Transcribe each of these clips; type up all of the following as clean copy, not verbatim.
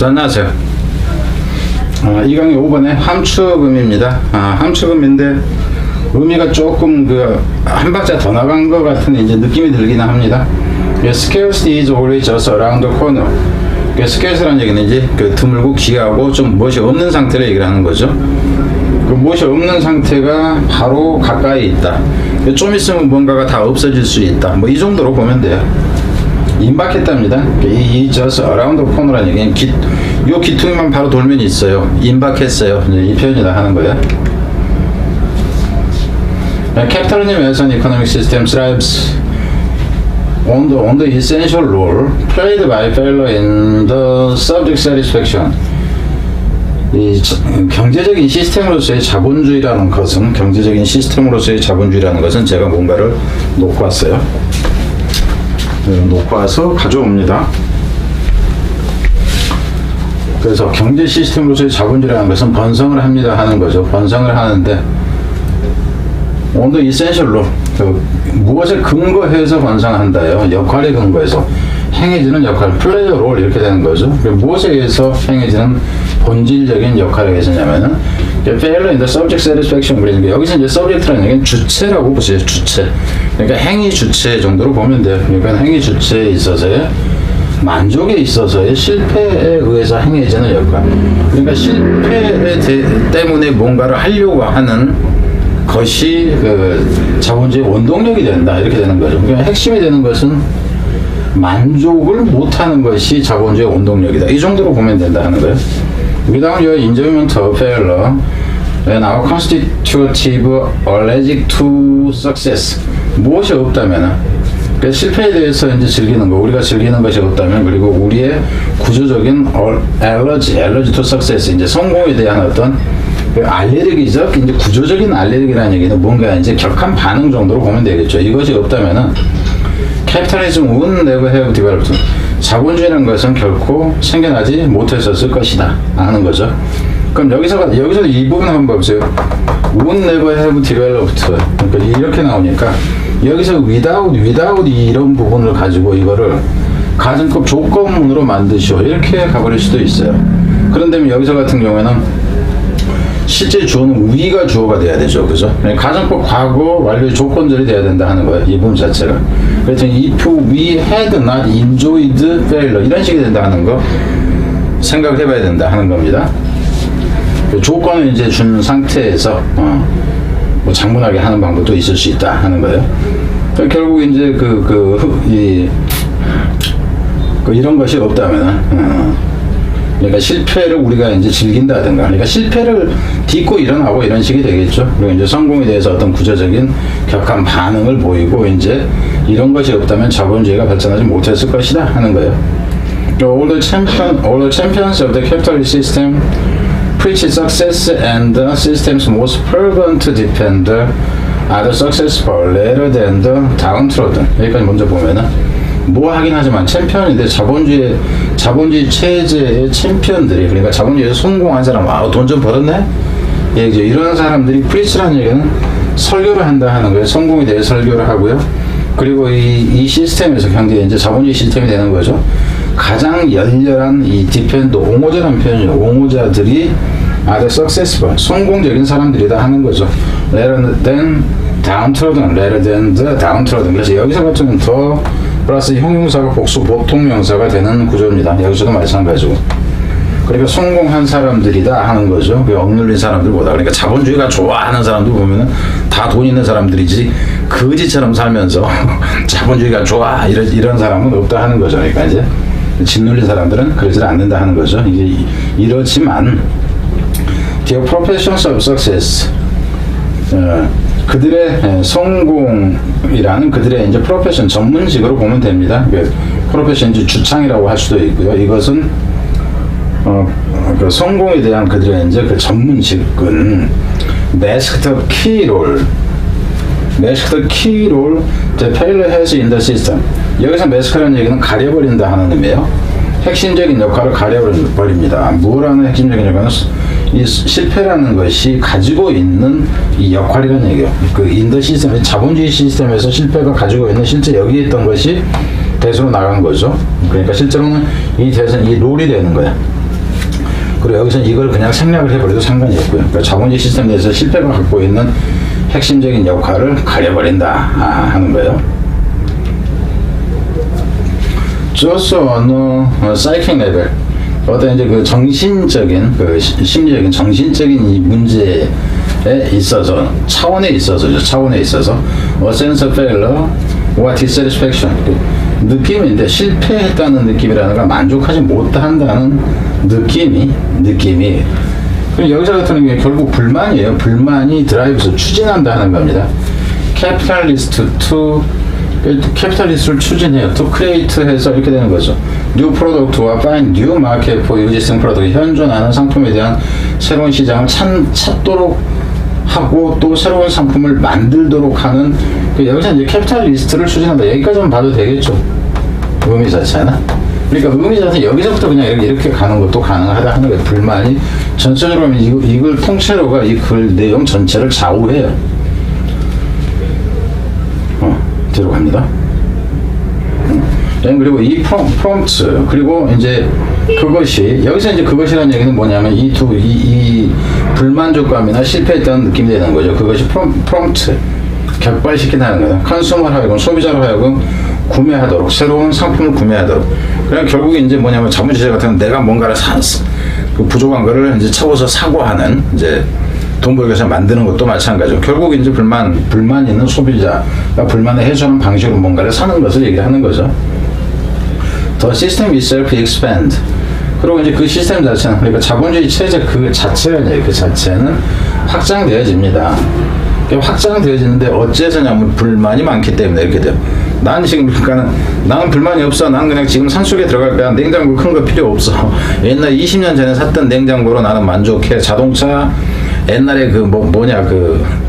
자, 안녕하세요. 이 강의 5번에 함축음입니다. 함축음인데 의미가 조금 한 박자 더 나간 것 같은 이제 느낌이 들기는 합니다. Scarcity is always just around the corner. scarce라는 얘기는 이제 드물고 귀하고 좀 무엇이 없는 상태를 얘기를 하는 거죠. 그 무엇이 없는 상태가 바로 가까이 있다. 좀 있으면 뭔가가 다 없어질 수 있다. 뭐 이 정도로 보면 돼요. 임박했답니다. 이 just around the corner라는 얘기는 요 기퉁이만 바로 돌면 있어요. 임박했어요. 이제 이 표현이다 하는 거예요. Capitalism as an economic system thrives on the essential role played by failure in the subject satisfaction. 이 경제적인 시스템으로서의 자본주의라는 것은 제가 뭔가를 놓고 왔어요. 놓고 와서 가져옵니다. 그래서 경제 시스템으로서의 자본주의라는 것은 번성을 합니다 하는 거죠. 번성을 하는데 on the essential role, 무엇에 근거해서 번성한다요. 역할에 근거해서 행해지는 역할, 플레이 롤 이렇게 되는 거죠. 무엇에 의해서 행해지는 본질적인 역할을 해서냐면은 failure in the subject satisfaction. 그러니까 여기서 이제 subject라는 얘기는 주체라고 보세요. 주체. 그러니까 행위 주체 정도로 보면 돼요. 그러니까 행위 주체에 있어서의 만족에 있어서의 실패에 의해서 행해지는 역할. 그러니까 실패 때문에 뭔가를 하려고 하는 것이 자본주의 원동력이 된다 이렇게 되는 거죠. 그러니까 핵심이 되는 것은 만족을 못하는 것이 자본주의 원동력이다. 이 정도로 보면 된다 하는 거예요. 그 다음 요 enjoyment of failure when our constitutive allergic to success. 무엇이 없다면은 그러니까 실패에 대해서 이제 즐기는 거, 우리가 즐기는 것이 없다면, 그리고 우리의 구조적인 allergy to success, 이제 성공에 대한 어떤 알레르기적, 이제 구조적인 알레르기라는 얘기는 뭔가 이제 격한 반응 정도로 보면 되겠죠. 이것이 없다면은 capitalism would never have developed. 자본주의라는 것은 결코 생겨나지 못했었을 것이다 하는 거죠. 그럼 여기서 이 부분 한번 보세요. would never have developed. 그러니까 이렇게 나오니까 여기서 without 이런 부분을 가지고 이거를 가정법 조건문으로 만드시오 이렇게 가버릴 수도 있어요. 그런데 여기서 같은 경우에는 실제 주어는 we가 주어가 돼야 되죠. 그죠? 가정법 과거 완료의 조건절이 돼야 된다 하는 거예요. 이 부분 자체가. 그래서 if we had not enjoyed failure 이런 식이 된다 하는 거 생각을 해봐야 된다 하는 겁니다. 조건을 이제 준 상태에서 뭐 장문하게 하는 방법도 있을 수 있다 하는 거예요. 결국 이제 이런 것이 없다면은 그러니까 실패를 우리가 이제 즐긴다든가, 그러니까 실패를 딛고 일어나고 이런 식이 되겠죠. 그리고 이제 성공에 대해서 어떤 구조적인 격한 반응을 보이고 이제 이런 것이 없다면 자본주의가 발전하지 못했을 것이다 하는 거예요. All the champions of the capitalist system preach success and the system's most fervent defender are the successful rather than the downtrodden. 여기까지 먼저 보면은 뭐 하긴 하지만 챔피언인데 자본주의 체제의 챔피언들이, 그러니까 자본주의에서 성공한 사람, 돈 좀 벌었네? 예, 이런 사람들이 프리치라는 얘기는 설교를 한다 하는 거예요. 성공에 대해 설교를 하고요. 그리고 이 시스템에서 경제 이제 자본주의 시스템이 되는 거죠. 가장 열렬한 이 디펜더, 옹호자라는 표현이에요. 옹호자들이 are the successful, 성공적인 사람들이다 하는 거죠. rather than downtrodden. 그래서 여기서 같은 더 플러스 형용사가 복수 보통명사가 되는 구조입니다. 여기서도 마찬가지고. 그러니까 성공한 사람들이다 하는 거죠. 억눌린 사람들보다. 그러니까 자본주의가 좋아하는 사람들 보면은 다 돈 있는 사람들이지 거지처럼 살면서 자본주의가 좋아 이런 사람은 없다 하는 거죠. 그러니까 이제 짓눌린 사람들은 그러지 않는다 하는 거죠. 이게 이렇지만 the professions of success, 그들의 성공이라는 그들의 이제 프로페션 전문직으로 보면 됩니다. 프로페션 이제 주창이라고 할 수도 있고요. 이것은 그 성공에 대한 그들의 이제 그 전문직은 masked key role the failure has in the system. 여기서 mask라는 얘기는 가려버린다 하는 의미예요. 핵심적인 역할을 가려버립니다. 뭐라는 핵심적인 역할은 이 실패라는 것이 가지고 있는 이 역할이라는 얘기예요. 인더 시스템, 자본주의 시스템에서 실패가 가지고 있는 실제 여기에 있던 것이 대수로 나간 거죠. 그러니까 실제로는 이 대선 이 롤이 되는 거야. 그리고 여기서 이걸 그냥 생략을 해버려도 상관이 없고요. 그러니까 자본주의 시스템 내에서 실패가 갖고 있는 핵심적인 역할을 가려버린다 하는 거예요. 조서 어느 사이킹 레벨, 어떤 이제 그 정신적인, 그 심리적인, 정신적인 이 문제에 있어서, 차원에 있어서, a sense of failure or dissatisfaction, 느낌인데 실패했다는 느낌이라는 걸 만족하지 못한다는 느낌이. 그럼 여기서 같은 경우에 결국 불만이에요. 불만이 드라이브에서 추진한다 하는 겁니다. 캐피탈리스트를 추진해요. to create 해서 이렇게 되는 거죠. new product와 find new market for existing product, 현존하는 상품에 대한 새로운 시장을 찾도록 하고 또 새로운 상품을 만들도록 하는, 여기서 이제 캐피탈리스트를 추진한다. 여기까지만 봐도 되겠죠. 의미 자체는. 그러니까 의미 자체는 여기서부터 그냥 이렇게 가는 것도 가능하다 하는 거예요. 불만이 전체적으로 하면 이걸 통째로가 이 글 내용 전체를 좌우해요. 뒤로 갑니다. 그리고 이 프롬프트, 그리고 이제 그것이, 여기서 이제 그것이라는 얘기는 뭐냐면 이 불만족감이나 실패했다는 느낌이 되는 거죠. 그것이 프롬프트, 격발시킨다는 거예요. 컨슈머로 하여금, 소비자로 하여금 구매하도록, 새로운 상품을 구매하도록. 그냥 결국에 이제 뭐냐면 자본주의 같은 내가 뭔가를 그 부족한 거를 이제 채워서 사고 하는, 이제 돈 벌기 위해서 만드는 것도 마찬가지고, 결국 이제 불만 있는 소비자가 불만을 해소하는 방식으로 뭔가를 사는 것을 얘기하는 거죠. The system itself expand. 그리고 이제 그 시스템 자체는, 그러니까 자본주의 체제 그 자체는 확장되어집니다. 확장되어지는데 어째서냐면 불만이 많기 때문에 이렇게 돼요. 난 지금, 그러니까 나는 불만이 없어. 난 그냥 지금 산속에 들어갈 거야. 냉장고 큰 거 필요 없어. 옛날 20년 전에 샀던 냉장고로 나는 만족해. 자동차 옛날에 그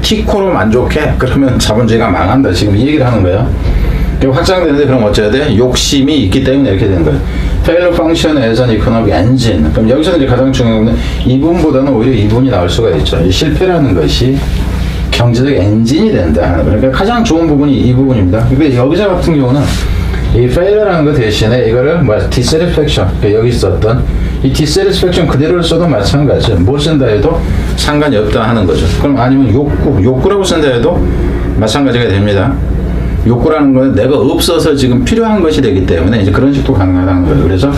티코로 만족해. 그러면 자본주의가 망한다. 지금 이 얘기를 하는 거예요. 확장되는데 그럼 어째야 돼? 욕심이 있기 때문에 이렇게 되는 거예요. Failure function as an economic engine. 그럼 여기서 이제 가장 중요한 건 이분보다는 오히려 이분이 나올 수가 있죠. 이 실패라는 것이 경제적 엔진이 된다 하는 거예요. 그러니까 가장 좋은 부분이 이 부분입니다. 근데 여기서 같은 경우는 이 failure라는 것 대신에 이거를 dissatisfaction, 그러니까 여기 썼던 이 dissatisfaction 그대로를 써도 마찬가지죠. 뭘 쓴다 해도 상관이 없다 하는 거죠. 그럼 아니면 욕구라고 쓴다 해도 마찬가지가 됩니다. 욕구라는 건 내가 없어서 지금 필요한 것이 되기 때문에 이제 그런 식도 가능하다는 거예요. 그래서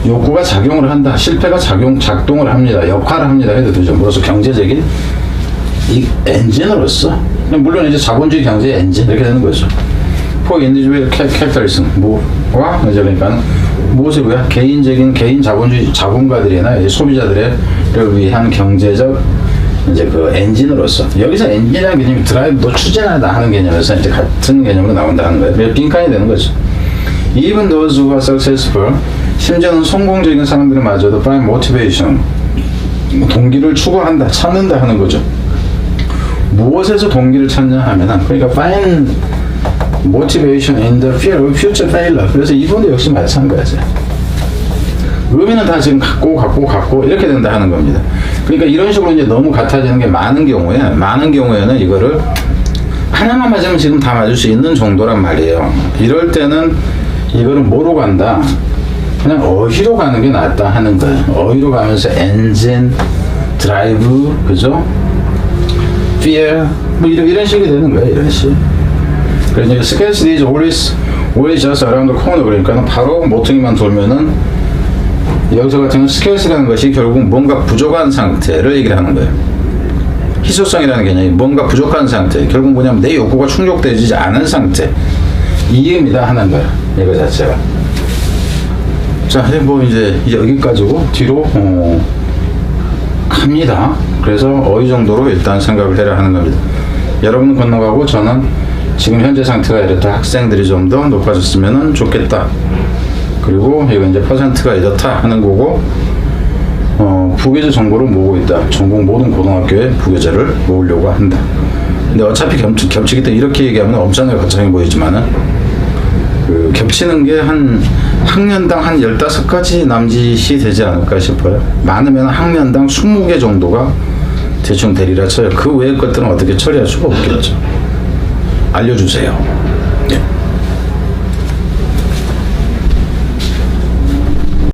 욕구가 작용을 한다. 실패가 작동을 합니다. 역할을 합니다. 해도 되죠. 그래서 경제적인 이 엔진으로서, 물론 이제 자본주의 경제의 엔진 이렇게 되는 거죠. For individual capitalism, 뭐와 이제 그러니까는 무엇이고요? 개인 자본주의 자본가들이나 소비자들을 위한 경제적 이제 그 엔진으로서, 여기서 엔진이라는 개념이 드라이브도 추진하다 하는 개념에서 이제 같은 개념으로 나온다는 거예요. 빈칸이 되는 거죠. Even those who are successful, 심지어는 성공적인 사람들마저도 find motivation, 동기를 추구한다, 찾는다 하는 거죠. 무엇에서 동기를 찾냐 하면은, 그러니까 find motivation in the fear of future failure. 그래서 이분도 역시 마찬가지예요. 의미는 다 지금 갖고 이렇게 된다 하는 겁니다. 그러니까 이런 식으로 이제 너무 같아지는 게 많은 경우에는 이거를 하나만 맞으면 지금 다 맞을 수 있는 정도란 말이에요. 이럴 때는 이거를 뭐로 간다? 그냥 어휘로 가는 게 낫다 하는 거예요. 어휘로 가면서 엔진, 드라이브, 그죠? fear, 뭐 이런 식이 되는 거예요. 이런 식. 그래서 scarcity is always just around the corner. 그러니까 바로 모퉁이만 돌면은, 여기서 같은 경우는 scarce라는 것이 결국 뭔가 부족한 상태를 얘기를 하는 거예요. 희소성이라는 개념이 뭔가 부족한 상태, 결국 뭐냐면 내 욕구가 충족되지 않은 상태, 이 의미다 하는 거예요. 이거 자체가. 자, 뭐 이제 여기까지고 뒤로 갑니다. 그래서 어느 정도로 일단 생각을 해라 하는 겁니다. 여러분은 건너가고 저는 지금 현재 상태가 이렇다. 학생들이 좀 더 높아졌으면 좋겠다. 그리고 이거 이제 퍼센트가 이렇다 하는 거고, 부교재 정보를 모으고 있다. 전국 모든 고등학교에 부교재를 모으려고 한다. 근데 어차피 겹치기 때문에 이렇게 얘기하면 엄청나게 거창해 보이지만은, 그 겹치는 게 한 학년당 한 15가지 남짓이 되지 않을까 싶어요. 많으면 학년당 20개 정도가 대충 되리라 쳐요. 그 외의 것들은 어떻게 처리할 수가 없겠죠. 알려주세요.